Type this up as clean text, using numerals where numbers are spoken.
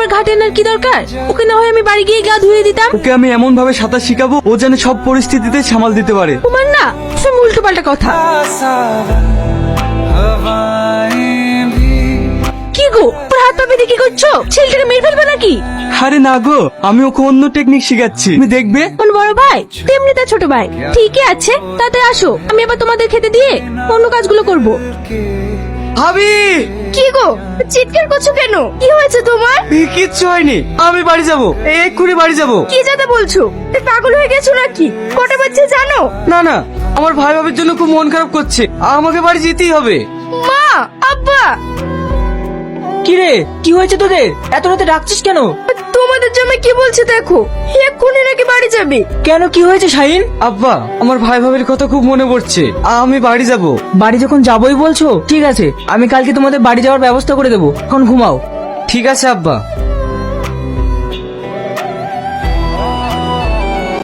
আবার ঘাটে আনার কি দরকার? ওকে না হয় আমি বাড়ি গিয়ে গা ধুয়ে দিতাম। ওকে আমি এমন ভাবে সাঁতার শিখাবো ও যেন সব পরিস্থিতিতে সামাল দিতে পারে। তোমার না সব উল্টো পাল্টা কথা। কি গো, ওর হাত পা বেঁধে কি করছো? ছেলেটাকে মেরে ফেলবে নাকি? আরে না গো, আমি ওকে অন্য টেকনিক শিখাচ্ছি, তুমি দেখবে। কোন বড় ভাই তেমনি তার ছোট ভাই। ঠিকই আছে, তাতে আসো, আমি এবার তোমাদের খেতে দিয়ে অন্য কাজগুলো করব। ভাবি, কি গো, চিৎকার করছো কেন? কি হয়েছে তোমার? কিচ্ছু হয়নি, আমি বাড়ি যাব, এক্ষুনি বাড়ি যাব। কি যেতে বলছো? পাগল হয়ে গেছো নাকি? কটা বাজছে জানো? না না, আমার ভাই ভাবির জন্য খুব মন খারাপ করছে, আমাকে বাড়ি যেতেই হবে। মা, আব্বা। কি রে, কি হয়েছে তোদের? এত রাতে ডাকছিস কেন? তোমাদের জন্য কি বলছে দেখো, এক্ষুনি নাকি বাড়ি যাবে। কেন, কি হয়েছে শাহিন? আব্বা, আমার ভাই ভাবির কথা খুব মনে পড়ছে, আমি বাড়ি যাব। বাড়ি যখন যাবোই বলছো, ঠিক আছে, আমি কালকে তোমাদের বাড়ি যাওয়ার ব্যবস্থা করে দেবো, এখন ঘুমাও। ঠিক আছে আব্বা।